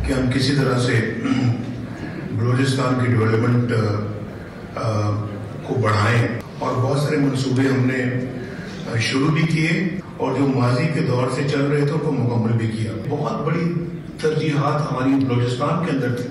कि हम किसी तरह से बलूचिस्तान की डेवलपमेंट को बढ़ाएं, और बहुत सारे मंसूबे हमने शुरू भी किए और जो माजी के दौर से चल रहे थे उनको मुकम्मल भी किया। बहुत बड़ी तरजीहात हमारी बलूचिस्तान के अंदर थी।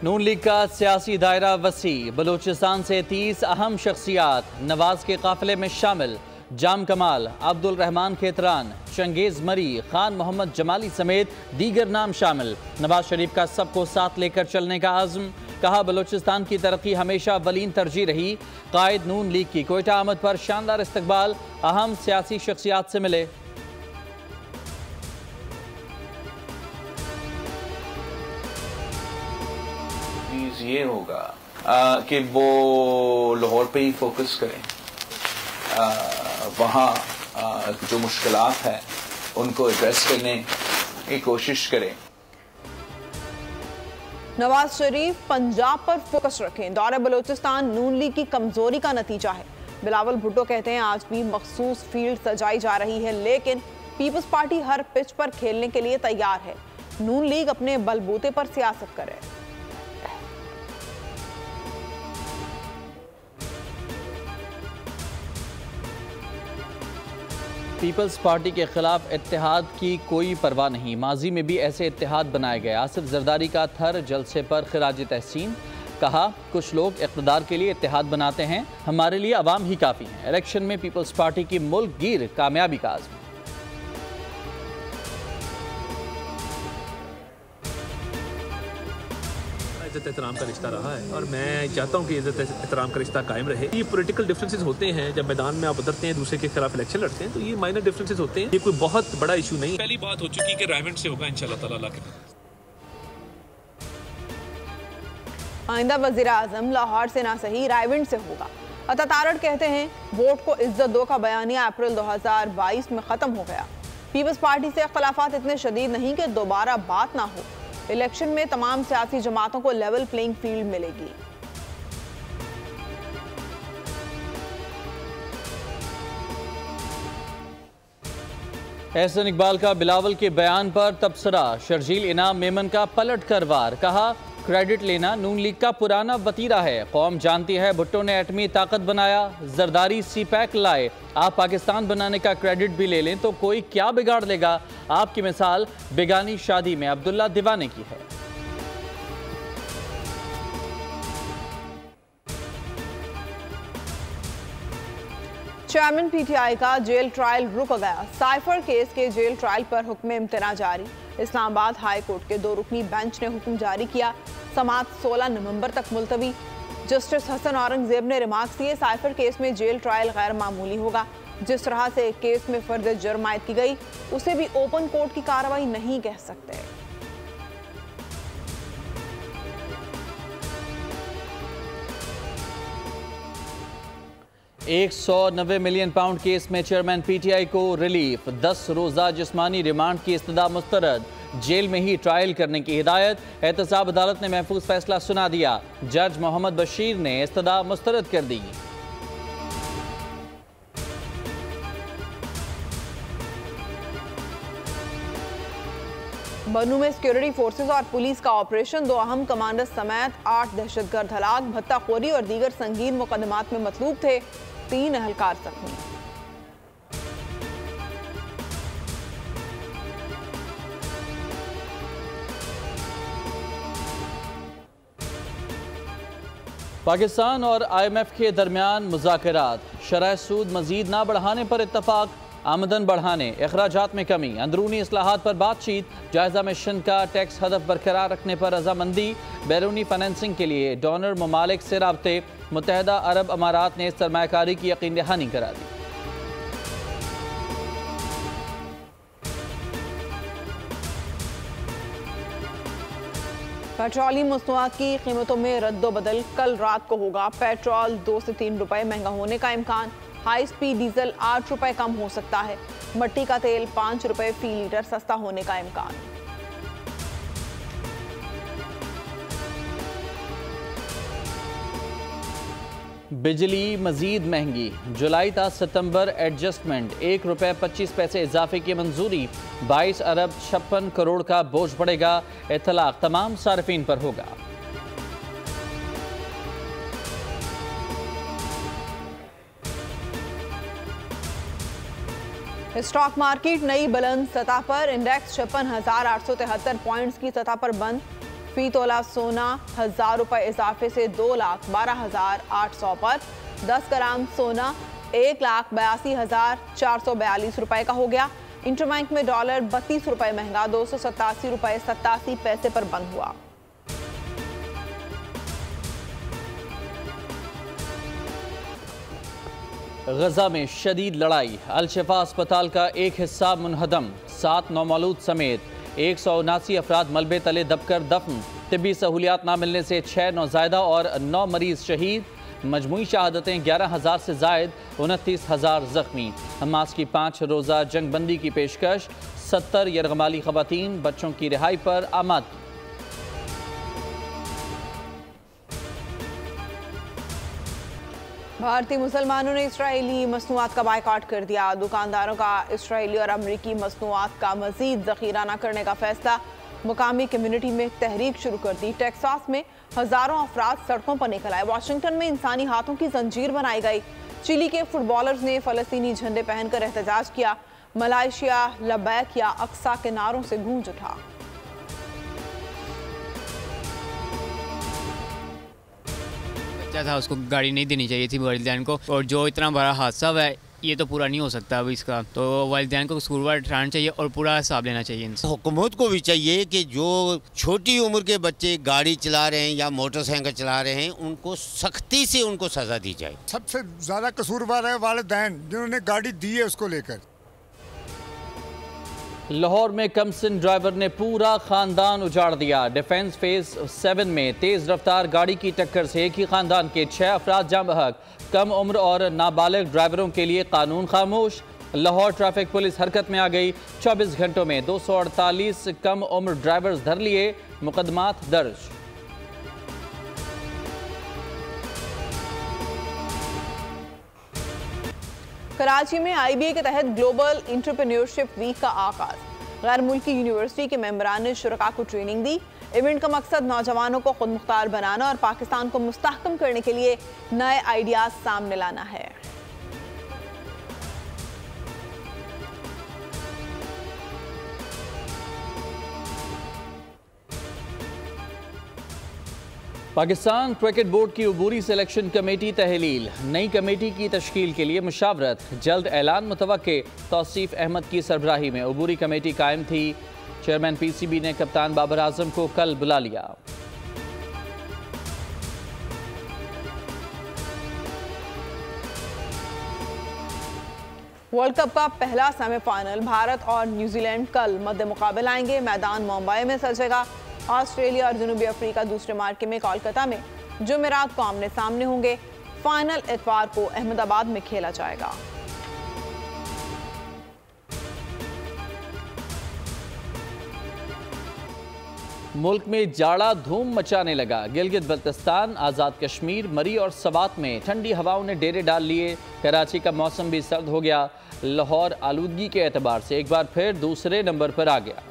नून लीग का सियासी दायरा वसी, बलूचिस्तान से 30 अहम शख्सियात नवाज के काफिले में शामिल। जाम कमाल, अब्दुल रहमान खेतरान, चंगेज मरी, खान मोहम्मद जमाली समेत दीगर नाम शामिल। नवाज शरीफ का सबको साथ लेकर चलने का आज़म, कहा बलूचिस्तान की तरक्की हमेशा वलीन तरजीह रही। कायद नून लीग की कोयटा आमद पर शानदार इस्तकबाल, अहम सियासी शख्सियात से मिले। ये होगा कि वो लाहौर पे ही फोकस करें, वहाँ जो मुश्किलात हैं उनको एड्रेस करने की कोशिश करें। नवाज शरीफ पंजाब पर फोकस रखें, दौरे बलूचिस्तान नून लीग की कमजोरी का नतीजा है। बिलावल भुट्टो कहते हैं आज भी मखसूस फील्ड सजाई जा रही है, लेकिन पीपल्स पार्टी हर पिच पर खेलने के लिए तैयार है। नून लीग अपने बलबूते पर सियासत करे। पीपल्स पार्टी के खिलाफ इत्तेहाद की कोई परवाह नहीं, माजी में भी ऐसे इत्तेहाद बनाए गए। आसिफ जरदारी का थर जलसे पर खिराज तहसीन, कहा कुछ लोग इक़्तिदार के लिए इत्तेहाद बनाते हैं, हमारे लिए अवाम ही काफ़ी हैं। इलेक्शन में पीपल्स पार्टी की मुल्क गिर कामयाबी का आज़म। इज्जत एहतराम का रिश्ता रहा है और मैं चाहता हूँ कि इज्जत एहतराम का रिश्ता कायम रहे। ये पॉलिटिकल डिफरेंसेस होते हैं, जब मैदान में आप उतरते हैं दूसरे के खिलाफ इलेक्शन लड़ते हैं तो ये माइनर डिफरेंसेस होते हैं, ये कोई बहुत बड़ा इशू नहीं। पहली बात हो चुकी कि रायवेंट से होगा इंशाल्लाह ताला के। आइंदा वज़ीर आज़म लाहौर से ना सही रायवेंट से होगा। अता तारड़ कहते हैं वोट को इज्जत दो का बयानिया अप्रैल 2022 में खत्म हो गया। पीपल्स पार्टी से इख्तलाफात इतने शदीद नहीं कि दोबारा बात ना हो। इलेक्शन में तमाम सियासी जमातों को लेवल प्लेइंग फील्ड मिलेगी। एहसन इकबाल का बिलावल के बयान पर तबसरा, शर्जील इनाम मेमन का पलट कर वार, कहा क्रेडिट लेना नून लीग का पुराना वतीरा है, कौम जानती है भुट्टो ने एटमी ताकत बनाया, जरदारी सी पैक लाए, आप पाकिस्तान बनाने का क्रेडिट भी ले लें तो कोई क्या बिगाड़ लेगा। आपकी मिसाल बेगानी शादी में अब्दुल्ला दीवाने की है। चेयरमैन पीटीआई का जेल ट्रायल रुक गया। साइफर केस के जेल ट्रायल पर हुक्म इम्तना जारी। इस्लामाबाद हाई कोर्ट के 2 रुकनी बेंच ने हुक्म जारी किया। समाअत 16 नवंबर तक मुलतवी। जस्टिस हसन औरंगजेब ने रिमार्क्स दिए, साइफर केस में जेल ट्रायल गैर मामूली होगा। जिस तरह से केस में फर्द जुर्म आयद की गई उसे भी ओपन कोर्ट की कार्रवाई नहीं कह सकते। 190 मिलियन पाउंड केस में चेयरमैन पीटीआई को रिलीफ, 10 रोज़ा जिस्मानी रिमांड की इस्तदा मुस्तरद, जेल में ही ट्रायल करने की हिदायत। एहतसाब अदालत ने महफूज फैसला सुना दिया, जज मोहम्मद बशीर ने इस्तदा मुस्तरद कर दी। बनू में सिक्योरिटी फोर्सेस और पुलिस का ऑपरेशन, 2 अहम कमांडर समेत 8 दहशतगर्द हलाक, भत्ताखोरी और दीगर संगीन मुकदमात में मतलूब थे, 3 अहलकार जख्मी। पाकिस्तान और IMF के दरमियान मुज़ाकरात, शरह सूद मजीद ना बढ़ाने पर इत्तफाक, आमदन बढ़ाने, अखराजात में कमी, अंदरूनी इस्लाहात पर बातचीत, जायजा मिशन का टैक्स हदफ बरकरार रखने पर रजामंदी, बैरूनी फाइनेंसिंग के लिए डोनर ममालिक से राब्ते, मुत्तहदा अरब अमारात ने सरमायाकारी की यकीन दहानी करा दी। पेट्रोलियम मसनूआत की कीमतों में रद्दोबदल, कल रात को होगा। पेट्रोल 2 से 3 रुपए महंगा होने का इम्कान, हाई स्पीड डीजल 8 रुपए कम हो सकता है, मट्टी का तेल 5 रुपए फी लीटर सस्ता होने का इम्कान। बिजली मजीद महंगी, जुलाई था सितंबर एडजस्टमेंट, ₹1.25 इजाफे की मंजूरी, 22 अरब 56 करोड़ का बोझ पड़ेगा, इतलाक तमाम सार्फिन पर होगा। स्टॉक मार्केट नई बुलंद सतह पर, इंडेक्स 56,873 पॉइंट्स की सतह पर बंद। फी तोला सोना 1,000 रुपए इजाफे से 2,12,800 पर। 10 ग्राम सोना 1,82,442 रुपए का हो गया। इंटरबैंक में डॉलर 32 रुपए महंगा 287 रुपए 87 पैसे पर बंद हुआ। गजा में शदीद लड़ाई, अल-शिफा अस्पताल का एक हिस्सा मुनहदम, 7 नौमौलूद समेत 179 अफराद मलबे तले दबकर दफन। तिब्बी सहूलियात न मिलने से 6 नौज़ायदा और 9 मरीज शहीद। मजमूई शहादतें 11,000 से जायद, 29,000 जख्मी। हमास की 5 रोज़ा जंगबंदी की पेशकश, 70 यरगमाली खवातीन बच्चों की रिहाई पर आमाद। भारतीय मुसलमानों ने इसराइली मसनूआत का बायकॉट कर दिया। दुकानदारों का इसराइली और अमरीकी मसनूआत का मजीद जखीरा न करने का फैसला। मुकामी कम्युनिटी में तहरीक शुरू कर दी। टेक्सास में हजारों अफराद सड़कों पर निकल आए। वाशिंगटन में इंसानी हाथों की जंजीर बनाई गई। चिली के फुटबॉलर्स ने फलस्तीनी झंडे पहनकर एहतजाज किया। मलाइशिया लबैक या अक्सा के नारों से गूंज उठा। था उसको गाड़ी नहीं देनी चाहिए थी वालिदैन को, और जो इतना बड़ा हादसा हुआ है ये तो पूरा नहीं हो सकता अब इसका, तो वालिदैन को कसूरवार ठहराना चाहिए और पूरा हिसाब लेना चाहिए इनसे। हुकूमत को भी चाहिए कि जो छोटी उम्र के बच्चे गाड़ी चला रहे हैं या मोटरसाइकिल चला रहे हैं उनको सख्ती से उनको सजा दी जाए। सबसे ज्यादा कसूरवार है वालिदैन जिन्होंने गाड़ी दी है उसको लेकर। लाहौर में कमसिन ड्राइवर ने पूरा खानदान उजाड़ दिया। डिफेंस फेज 7 में तेज रफ्तार गाड़ी की टक्कर से एक ही खानदान के 6 अफराद जाँ बहक। कम उम्र और नाबालिग ड्राइवरों के लिए कानून खामोश। लाहौर ट्रैफिक पुलिस हरकत में आ गई। 24 घंटों में 248 कम उम्र ड्राइवर्स धर लिए, मुकदमात दर्ज। कराची में IBA के तहत ग्लोबल एंटरप्रेन्योरशिप वीक का आगाज। गैर मुल्की यूनिवर्सिटी के मेंबरान ने शुरका को ट्रेनिंग दी। इवेंट का मकसद नौजवानों को खुद मुख्तार बनाना और पाकिस्तान को मुस्तहकम करने के लिए नए आइडियाज सामने लाना है। पाकिस्तान क्रिकेट बोर्ड की अबूरी सिलेक्शन कमेटी तहलील। नई कमेटी की तश्कील के लिए मुशावरत, जल्द ऐलान मुतवक्के। तौसीफ अहमद की सरबराही में अबूरी कमेटी कायम थी। चेयरमैन PCB ने कप्तान बाबर आजम को कल बुला लिया। वर्ल्ड कप का पहला सेमीफाइनल भारत और न्यूजीलैंड कल मद्दे मुकाबल आएंगे। मैदान मुंबई में सजेगा। ऑस्ट्रेलिया और जनूबी अफ्रीका दूसरे मार्के में कोलकाता में जुमेरात को आमने सामने होंगे। फाइनल इतवार को अहमदाबाद में खेला जाएगा। मुल्क में जाड़ा धूम मचाने लगा। गिलगित बल्तिस्तान, आज़ाद कश्मीर, मरी और सवात में ठंडी हवाओं ने डेरे डाल लिए। कराची का मौसम भी सर्द हो गया। लाहौर आलूदगी के एतबार से एक बार फिर दूसरे नंबर पर आ गया।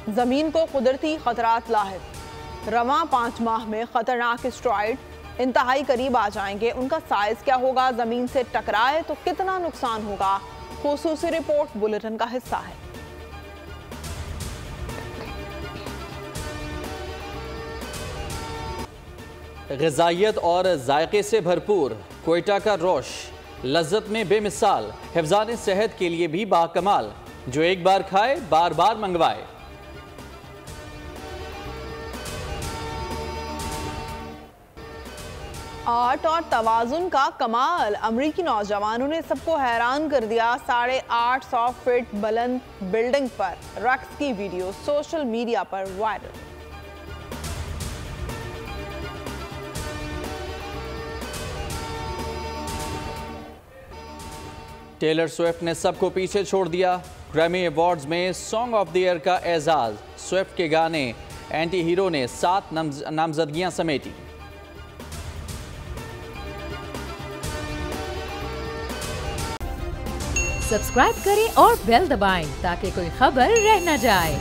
जमीन को कुदरती खतरात लाहिक। रवां 5 माह में खतरनाक एस्टेरॉयड इंतहाई करीब आ जाएंगे। उनका साइज क्या होगा, जमीन से टकराए तो कितना नुकसान होगा, खुसूसी रिपोर्ट बुलेटिन का हिस्सा है। ग़िज़ाइयत और जायके से भरपूर कोयटा का रोश, लज्जत में बेमिसाल, हिफ्ज़ान सेहत के लिए भी बाकमाल। जो एक बार खाए बार बार मंगवाए। आर्ट और तवाजुन का कमाल, अमरीकी नौजवानों ने सबको हैरान कर दिया। 850 फीट बुलंद बिल्डिंग पर रक्स की वीडियो सोशल मीडिया पर वायरल। टेलर स्विफ्ट ने सबको पीछे छोड़ दिया। ग्रैमी अवार्ड्स में सॉन्ग ऑफ द ईयर का एजाज, स्विफ्ट के गाने एंटी हीरो ने 7 नामजदगियां समेटी। सब्सक्राइब करें और बेल दबाएं ताकि कोई खबर रह न जाए।